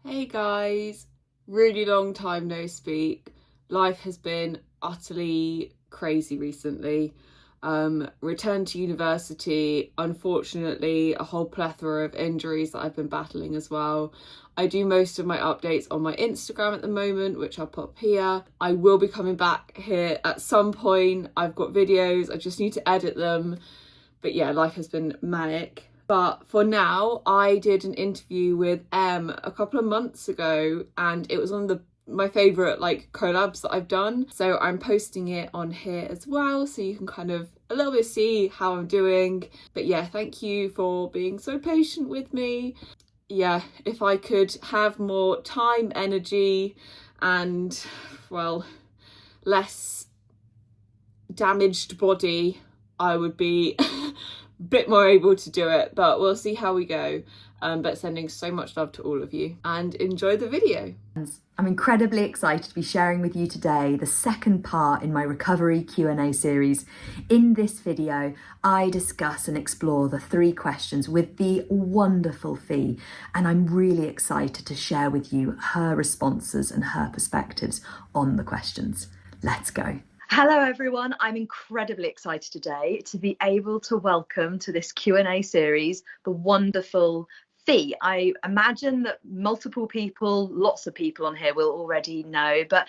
Hey guys, really long time no speak. Life has been utterly crazy recently. Returned to university, unfortunately, a whole plethora of injuries that I've been battling as well. I do most of my updates on my Instagram at the moment, which I'll pop here. I will be coming back here at some point. I've got videos, I just need to edit them. But yeah, life has been manic. But for now, I did an interview with Em a couple of months ago, and it was one of my favorite collabs that I've done. So I'm posting it on here as well, so you can kind of a little bit see how I'm doing. But yeah, thank you for being so patient with me. Yeah, if I could have more time, energy, and well, less damaged body, I would be bit more able to do it, but we'll see how we go. But sending so much love to all of you and enjoy the video. I'm incredibly excited to be sharing with you today the second part in my recovery Q&A series. In this video, I discuss and explore the 3 questions with the wonderful Fee, and I'm really excited to share with you her responses and her perspectives on the questions. Let's go. Hello everyone, I'm incredibly excited today to be able to welcome to this Q&A series the wonderful Fee. I imagine that multiple people, lots of people on here will already know, but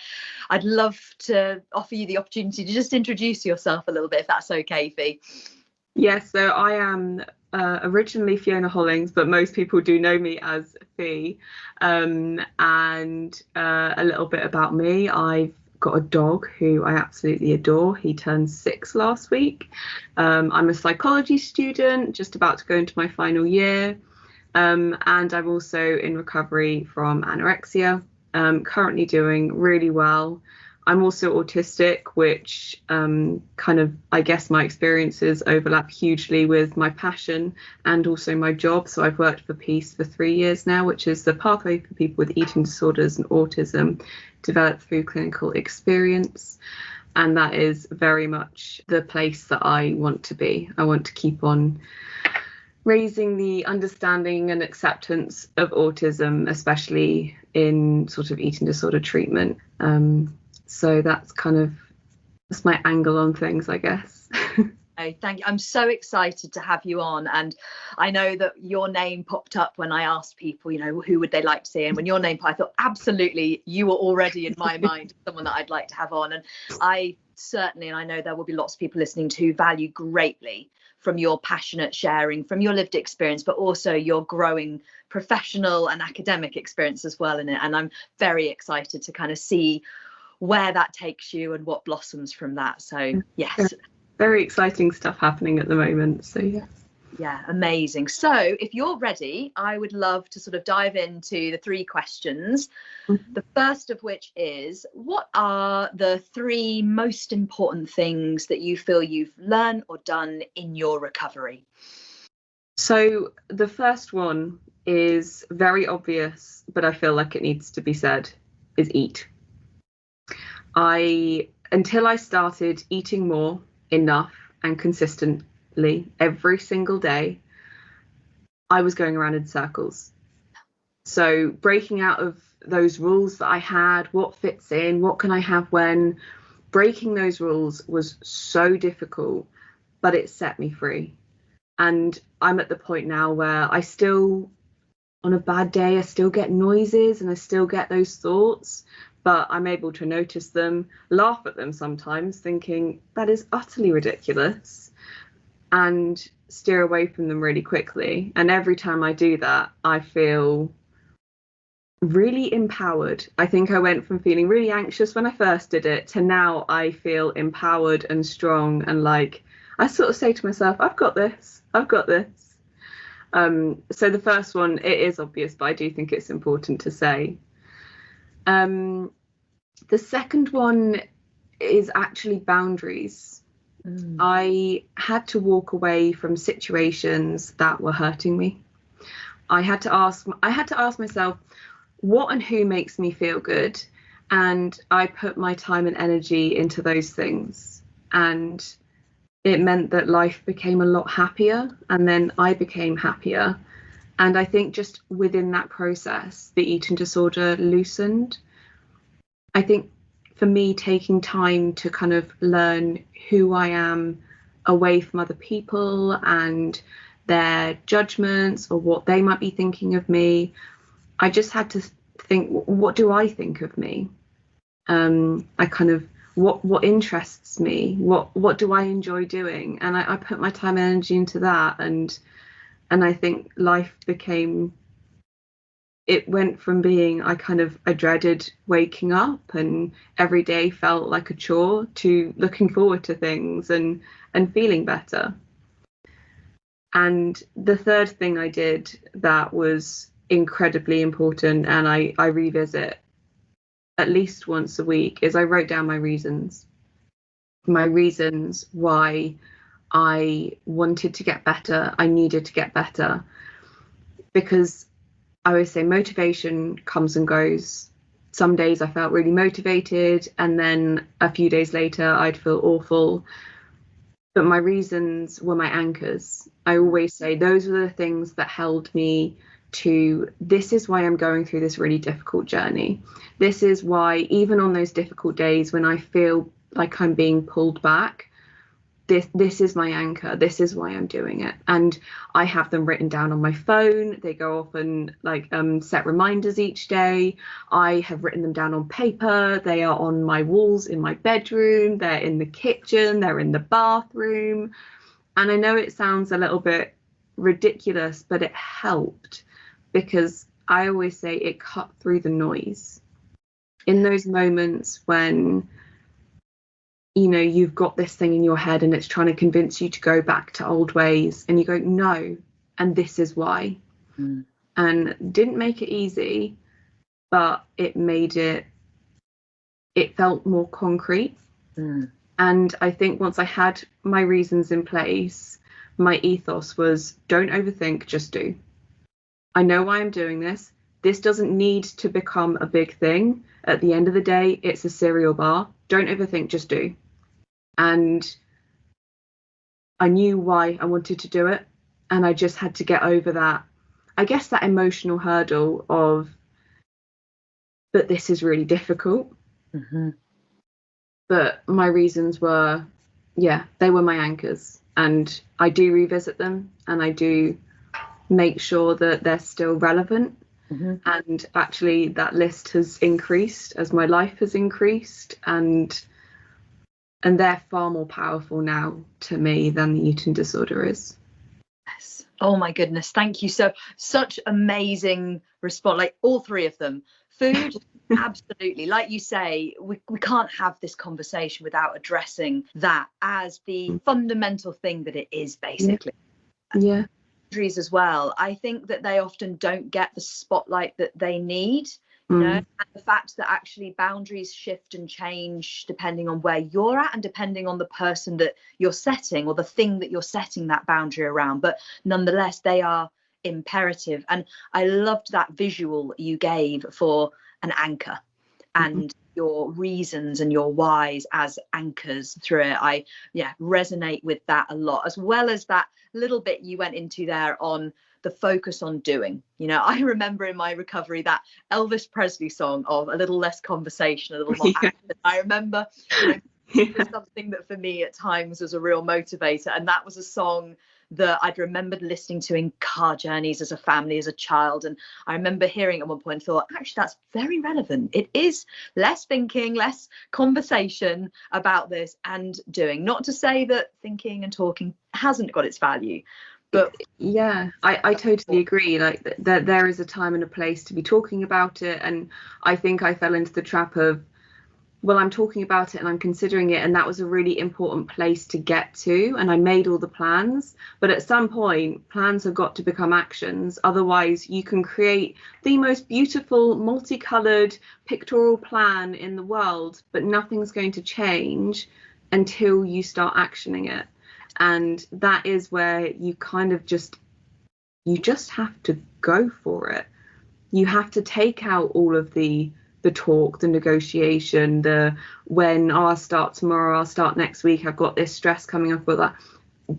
I'd love to offer you the opportunity to just introduce yourself a little bit, if that's okay, Fee. Yes, so I am originally Fiona Hollings, but most people do know me as Fee. And a little bit about me, I've got a dog who I absolutely adore. He turned 6 last week. I'm a psychology student, just about to go into my final year. And I'm also in recovery from anorexia, currently doing really well. I'm also autistic, which I guess my experiences overlap hugely with my passion and also my job. So I've worked for Peace for 3 years now, which is the pathway for people with eating disorders and autism developed through clinical experience. And that is very much the place that I want to be. I want to keep on raising the understanding and acceptance of autism, especially in sort of eating disorder treatment. So that's my angle on things, I guess. Thank you. I'm so excited to have you on, and I know that your name popped up when I asked people, who would they like to see, and when your name popped, I thought absolutely you were already in my mind someone that I'd like to have on. And I certainly, and I know there will be lots of people listening to value greatly from your passionate sharing, from your lived experience, but also your growing professional and academic experience as well in it. And I'm very excited to kind of see where that takes you and what blossoms from that. So yes. Very exciting stuff happening at the moment. So yes. Yeah, amazing. So if you're ready, I would love to sort of dive into the 3 questions. Mm-hmm. The first of which is, what are the 3 most important things that you feel you've learned or done in your recovery? So the first one is very obvious, but I feel like it needs to be said, is eat. Until I started eating more, enough and consistently every single day, I was going around in circles. So breaking out of those rules that I had, what fits in, what can I have when, breaking those rules was so difficult, but it set me free. And I'm at the point now where I still, on a bad day, I still get noises and I still get those thoughts, but I'm able to notice them, laugh at them sometimes, thinking that is utterly ridiculous, and steer away from them really quickly. And every time I do that, I feel really empowered. I think I went from feeling really anxious when I first did it to now I feel empowered and strong, and like I sort of say to myself, I've got this. So the first one, it is obvious, but I do think it's important to say. The second one is actually boundaries. I had to walk away from situations that were hurting me. I had to ask myself, what and who makes me feel good? And I put my time and energy into those things. And it meant that life became a lot happier, and then I became happier. And I think just within that process, the eating disorder loosened. I think for me, taking time to kind of learn who I am away from other people and their judgments or what they might be thinking of me, I just had to think, what do I think of me? I kind of what interests me, what do I enjoy doing, and I put my time and energy into that, and I think life became, it went from being I dreaded waking up and every day felt like a chore to looking forward to things and feeling better. And the third thing I did that was incredibly important, and I revisit at least once a week, is I wrote down my reasons why I wanted to get better, I needed to get better. Because I always say motivation comes and goes. Some days I felt really motivated, and then a few days later I'd feel awful. But my reasons were my anchors. I always say those were the things that held me to, this is why I'm going through this really difficult journey. This is why, even on those difficult days when I feel like I'm being pulled back, this is my anchor. This is why I'm doing it. And I have them written down on my phone. They go off and set reminders each day. I have written them down on paper. They are on my walls in my bedroom. They're in the kitchen. They're in the bathroom. And I know it sounds a little bit ridiculous, but it helped, because I always say it cut through the noise. In those moments when you've got this thing in your head and it's trying to convince you to go back to old ways, and you go, no, and this is why. And didn't make it easy, but it felt more concrete. And I think once I had my reasons in place, my ethos was, don't overthink, just do. I know why I'm doing this. This doesn't need to become a big thing. At the end of the day, it's a cereal bar. Don't overthink, just do. And I knew why I wanted to do it. And I just had to get over that, I guess, that emotional hurdle of, but this is really difficult. But my reasons were, they were my anchors. And I do revisit them, and I do make sure that they're still relevant. And actually that list has increased as my life has increased, and they're far more powerful now to me than the eating disorder is. Yes. Oh my goodness, thank you. Such amazing response, like all three of them. Food, absolutely, like you say, we can't have this conversation without addressing that as the fundamental thing that it is, basically. Boundaries as well. I think that they often don't get the spotlight that they need, and the fact that actually boundaries shift and change depending on where you're at and depending on the person that you're setting or the thing that you're setting that boundary around, but nonetheless they are imperative. And I loved that visual you gave for an anchor and your reasons and your whys as anchors through it. I resonate with that a lot, as well as that little bit you went into there on the focus on doing. I remember in my recovery that Elvis Presley song of a little less conversation, a little more action. I remember it was something that for me at times was a real motivator, and that was a song that I'd remembered listening to in car journeys as a family, as a child. And I remember hearing at one point and thought, actually, that's very relevant. It is less thinking, less conversation about this and doing. Not to say that thinking and talking hasn't got its value, but I totally agree. Like that there is a time and a place to be talking about it. And I think I fell into the trap of, well, I'm talking about it and I'm considering it, and that was a really important place to get to, and I made all the plans, but at some point plans have got to become actions. Otherwise you can create the most beautiful multicolored pictorial plan in the world, but nothing's going to change until you start actioning it. And that is where you kind of just have to go for it. You have to take out all of the talk, the negotiation, I'll start tomorrow, I'll start next week, I've got this stress coming up with that.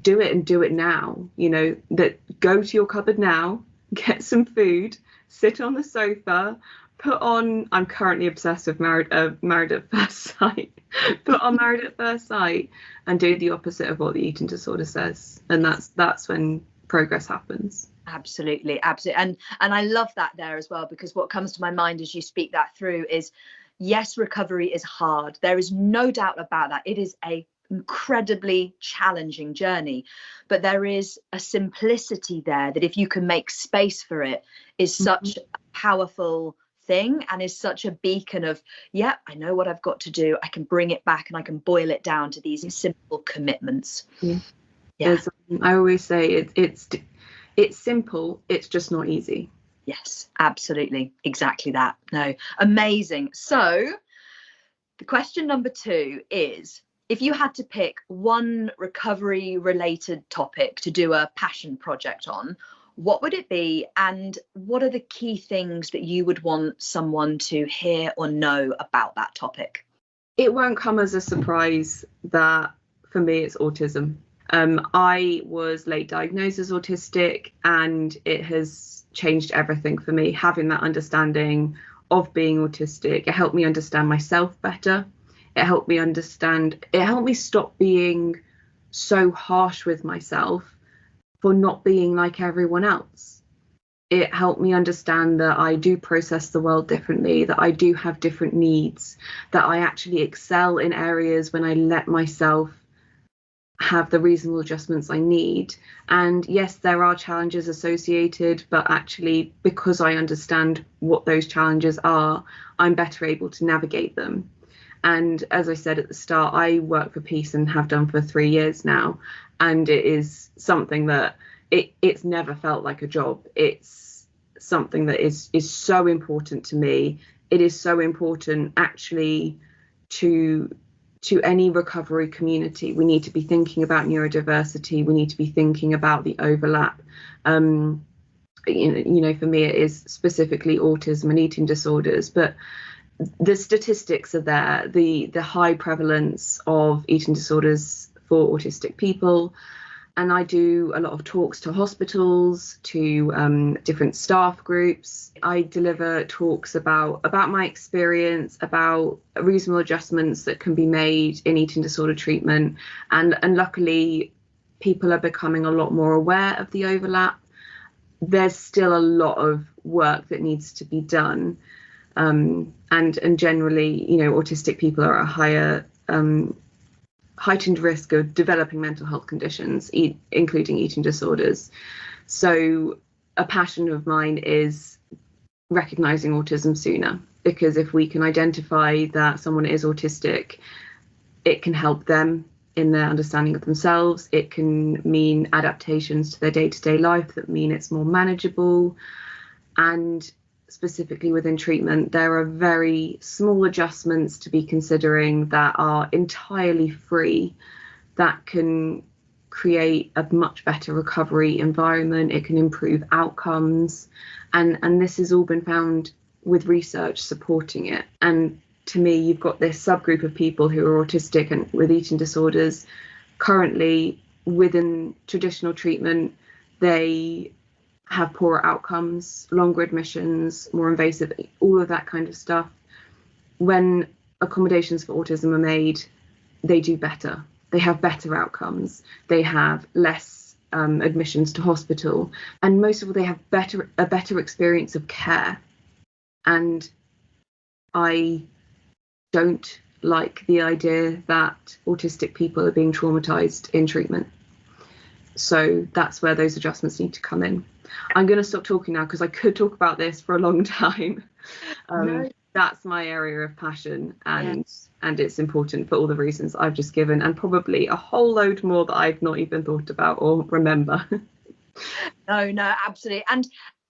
Do it, and do it now. That go to your cupboard now get some food, sit on the sofa, put on. I'm currently obsessed with Married at First Sight. Put on Married at First Sight and do the opposite of what the eating disorder says, and that's when progress happens. Absolutely, absolutely. And I love that there as well, because what comes to my mind as you speak that through is, yes, recovery is hard. There is no doubt about that. It is a incredibly challenging journey, but there is a simplicity there that, if you can make space for it, is such a powerful thing, and is such a beacon of, yeah, I know what I've got to do. I can bring it back and I can boil it down to these simple commitments. Yeah. Yeah. I always say it's simple, it's just not easy. Yes, absolutely. Exactly that. No, amazing. So the question number 2 is, if you had to pick one recovery related topic to do a passion project on, what would it be? And what are the key things that you would want someone to hear or know about that topic? It won't come as a surprise that for me it's autism. I was late diagnosed as autistic, and it has changed everything for me. Having that understanding of being autistic, it helped me understand myself better. It helped me stop being so harsh with myself for not being like everyone else. It helped me understand that I do process the world differently, that I do have different needs, that I actually excel in areas when I let myself have the reasonable adjustments I need. And yes, there are challenges associated, but actually, because I understand what those challenges are, I'm better able to navigate them. And as I said at the start, I work for Peace and have done for 3 years now. And it is something that it's never felt like a job. It's something that is so important to me. It is so important actually to any recovery community. We need to be thinking about neurodiversity. We need to be thinking about the overlap. You know, for me, it is specifically autism and eating disorders, but the statistics are there. The high prevalence of eating disorders for autistic people. And I do a lot of talks to hospitals, to different staff groups. I deliver talks about my experience, about reasonable adjustments that can be made in eating disorder treatment. And luckily, people are becoming a lot more aware of the overlap. There's still a lot of work that needs to be done. And generally, you know, autistic people are at a higher heightened risk of developing mental health conditions, including eating disorders. So a passion of mine is recognizing autism sooner, because if we can identify that someone is autistic, it can help them in their understanding of themselves. It can mean adaptations to their day-to-day life that mean it's more manageable. And specifically within treatment, there are very small adjustments to be considering that are entirely free, that can create a much better recovery environment. It can improve outcomes. And this has all been found with research supporting it. And to me, you've got this subgroup of people who are autistic and with eating disorders. Currently, within traditional treatment, they have poorer outcomes, longer admissions, more invasive, all of that kind of stuff. When accommodations for autism are made, they do better. They have better outcomes. They have less admissions to hospital, and most of all, they have a better experience of care. And I don't like the idea that autistic people are being traumatized in treatment. So that's where those adjustments need to come in. I'm going to stop talking now because I could talk about this for a long time. No. That's my area of passion, and it's important for all the reasons I've just given, and probably a whole load more that I've not even thought about or remember. No, absolutely. And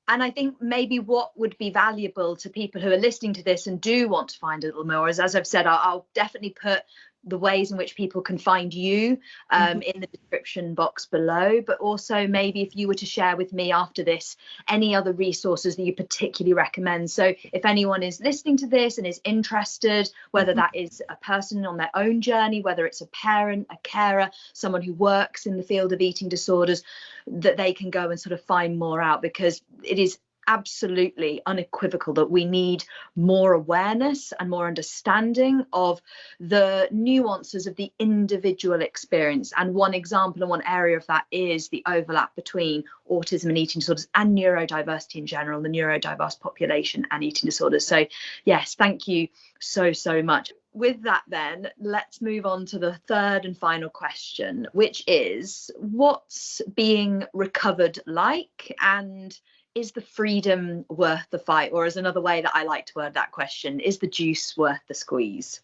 I think maybe what would be valuable to people who are listening to this and do want to find a little more is, as I've said, I'll definitely put the ways in which people can find you in the description box below, but also maybe if you were to share with me after this any other resources that you particularly recommend. So if anyone is listening to this and is interested, whether that is a person on their own journey, whether it's a parent, a carer, someone who works in the field of eating disorders, that they can go and sort of find more out, because it is absolutely unequivocal that we need more awareness and more understanding of the nuances of the individual experience. And one example and one area of that is the overlap between autism and eating disorders and neurodiversity in general, the neurodiverse population and eating disorders. So yes, thank you so much. With that, then let's move on to the third and final question, which is, what's being recovered like, and is the freedom worth the fight? Or as another way that I like to word that question, is the juice worth the squeeze?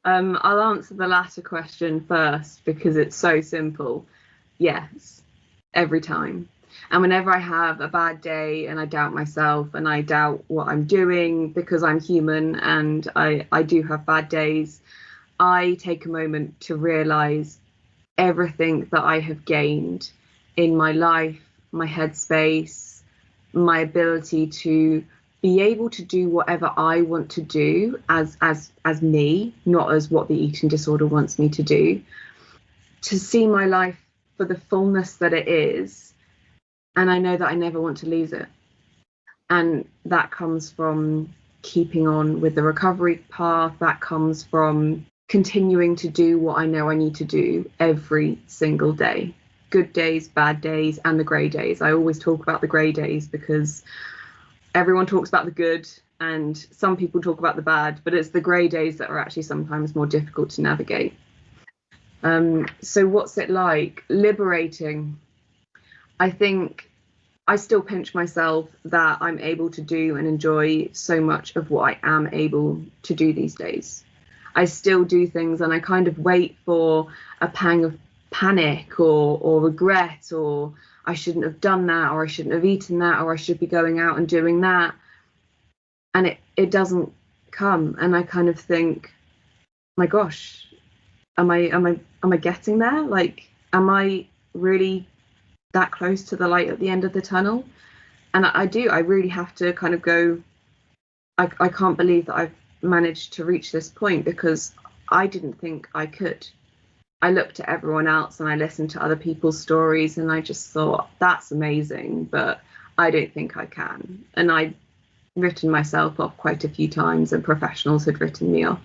I'll answer the latter question first because it's so simple. Yes, every time. And whenever I have a bad day and I doubt myself and I doubt what I'm doing, because I'm human and I do have bad days, I take a moment to realise everything that I have gained in my life, my headspace, my ability to be able to do whatever I want to do as me, not as what the eating disorder wants me to do, to see my life for the fullness that it is. And I know that I never want to lose it. And that comes from keeping on with the recovery path. That comes from continuing to do what I know I need to do every single day. Good days, bad days, and the grey days. I always talk about the grey days because everyone talks about the good and some people talk about the bad, but it's the grey days that are actually sometimes more difficult to navigate. So what's it like? Liberating. I think I still pinch myself that I'm able to do and enjoy so much of what I am able to do these days. I still do things and I kind of wait for a pang of panic or regret, or I shouldn't have done that, or I shouldn't have eaten that, or I should be going out and doing that. And it doesn't come. And I kind of think, my gosh, am I getting there? Like, am I really that close to the light at the end of the tunnel? And I really have to kind of go, I can't believe that I've managed to reach this point, because I didn't think I could. I looked at everyone else and I listened to other people's stories and I just thought, that's amazing, but I don't think I can. And I'd written myself off quite a few times and professionals had written me off.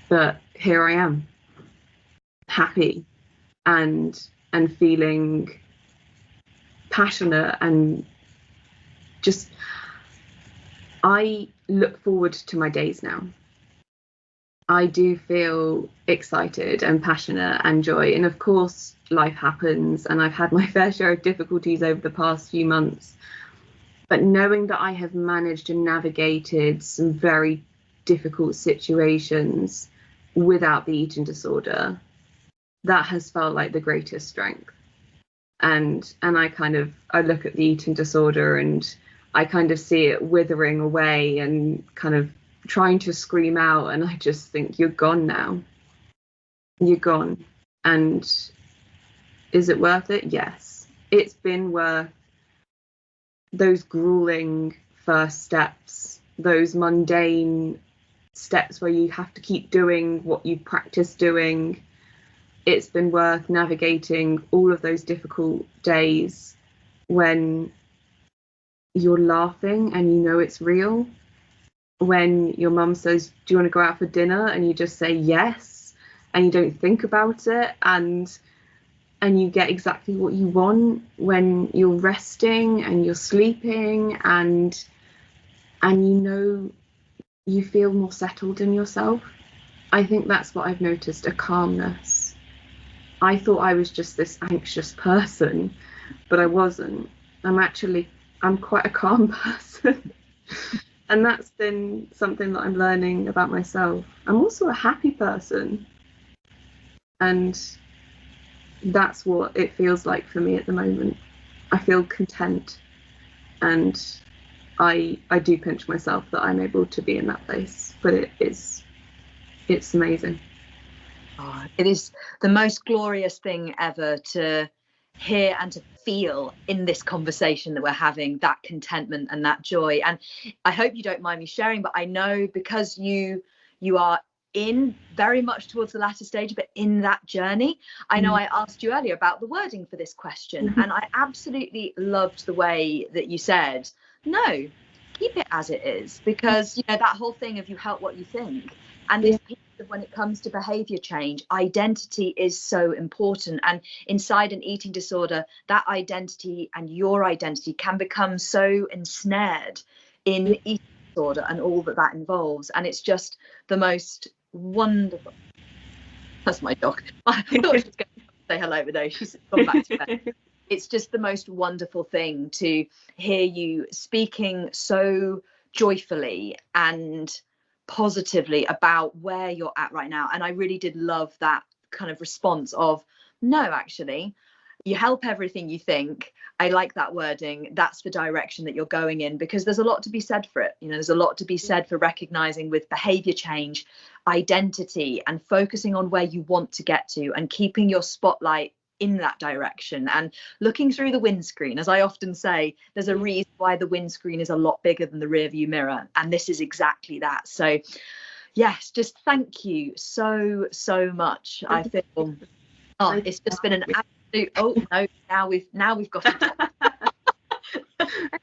But here I am, happy and feeling passionate, and just, I look forward to my days now. I do feel excited and passionate and joy. And of course, life happens and I've had my fair share of difficulties over the past few months. But knowing that I have managed and navigated some very difficult situations without the eating disorder, that has felt like the greatest strength. And I look at the eating disorder and I kind of see it withering away and kind of trying to scream out, and I just think, you're gone now. You're gone. And is it worth it? Yes. It's been worth those grueling first steps, those mundane steps where you have to keep doing what you've practiced doing. It's been worth navigating all of those difficult days when you're laughing and you know it's real. When your mum says, do you want to go out for dinner? And you just say yes, and you don't think about it, and you get exactly what you want. When you're resting and you're sleeping and you know you feel more settled in yourself. I think that's what I've noticed, a calmness. I thought I was just this anxious person, but I wasn't. I'm quite a calm person. And that's been something that I'm learning about myself. I'm also a happy person. And that's what it feels like for me at the moment. I feel content. And I do pinch myself that I'm able to be in that place. But it's amazing. Oh, it is the most glorious thing ever to hear and to feel in this conversation that we're having, that contentment and that joy. And I hope you don't mind me sharing, but I know because you are in very much towards the latter stage, but in that journey, I know I asked you earlier about the wording for this question, and I absolutely loved the way that you said, no, keep it as it is, because that whole thing of you help what you think, and this piece of when it comes to behavior change, identity is so important. And inside an eating disorder, that identity and your identity can become so ensnared in eating disorder and all that involves. And it's just the most wonderful. That's my dog. I thought she was going to say hello, but no, she's gone back to bed. It's just the most wonderful thing to hear you speaking so joyfully and positively about where you're at right now. And I really did love that kind of response of, no, actually, you help everything you think. I like that wording. That's the direction that you're going in, because there's a lot to be said for it. There's a lot to be said for recognizing with behavior change, identity, and focusing on where you want to get to and keeping your spotlight in that direction and looking through the windscreen. As I often say, there's a reason why the windscreen is a lot bigger than the rear view mirror, and this is exactly that. So yes, just thank you so much. I feel it's just been an absolute now we've got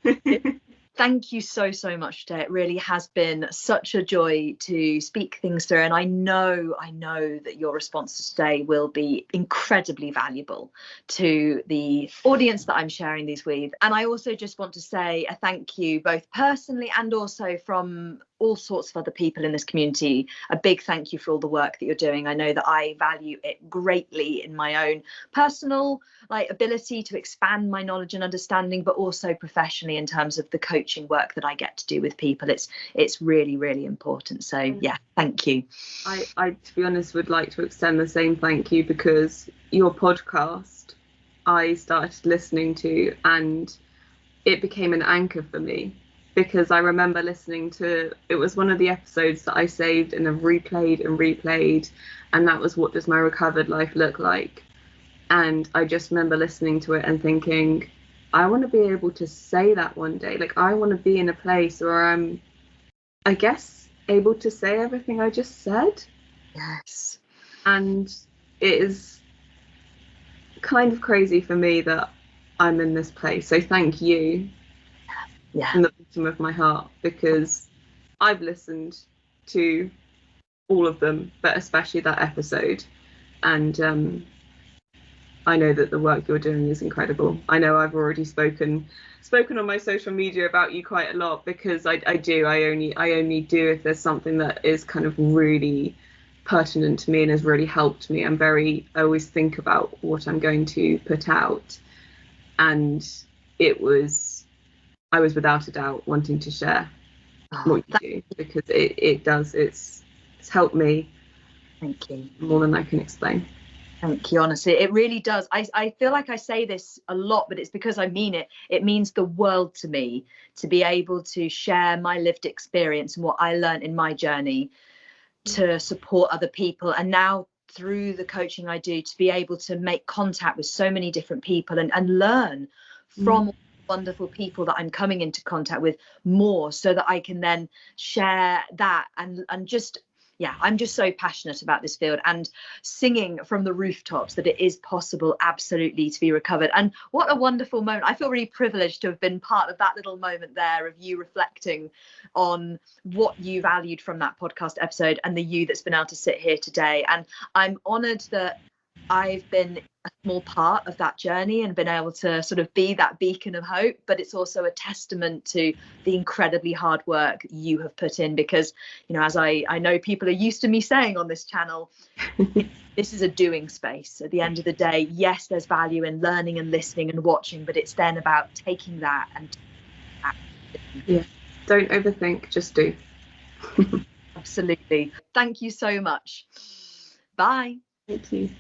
it. Thank you so much today. It really has been such a joy to speak things through, and I know that your responses today will be incredibly valuable to the audience that I'm sharing these with. And I also just want to say a thank you, both personally and also from all sorts of other people in this community. A big thank you for all the work that you're doing. I know that I value it greatly in my own personal ability to expand my knowledge and understanding, but also professionally in terms of the coaching work that I get to do with people. It's really important. So yeah, thank you. I to be honest would like to extend the same thank you, because your podcast I started listening to and it became an anchor for me, because I remember listening to, it was one of the episodes that I saved and have replayed, and that was What Does My Recovered Life Look Like? And I just remember listening to it and thinking, I want to be able to say that one day. I want to be in a place where I'm, I guess, able to say everything I just said. Yes. And it is kind of crazy for me that I'm in this place. So thank you from the bottom of my heart, because I've listened to all of them, but especially that episode. And I know that the work you're doing is incredible. I know I've already spoken on my social media about you quite a lot, because I only do if there's something that is kind of really pertinent to me and has really helped me. I always think about what I'm going to put out, and I was without a doubt wanting to share what you do, because it's helped me. Thank you. More than I can explain. Thank you. Honestly, it really does. I feel like I say this a lot, but it's because I mean it. It means the world to me to be able to share my lived experience and what I learned in my journey to support other people. And now through the coaching I do, to be able to make contact with so many different people and learn from wonderful people that I'm coming into contact with more, so that I can then share that and just, yeah, I'm just so passionate about this field and singing from the rooftops that it is possible absolutely to be recovered. And what a wonderful moment. I feel really privileged to have been part of that little moment there of you reflecting on what you valued from that podcast episode and the you that's been able to sit here today. And I'm honoured that I've been a small part of that journey and been able to sort of be that beacon of hope, but it's also a testament to the incredibly hard work you have put in, because, as I know people are used to me saying on this channel, this is a doing space. At the end of the day, yes, there's value in learning and listening and watching, but it's then about taking that and don't overthink, just do. Absolutely. Thank you so much. Bye. Thank you.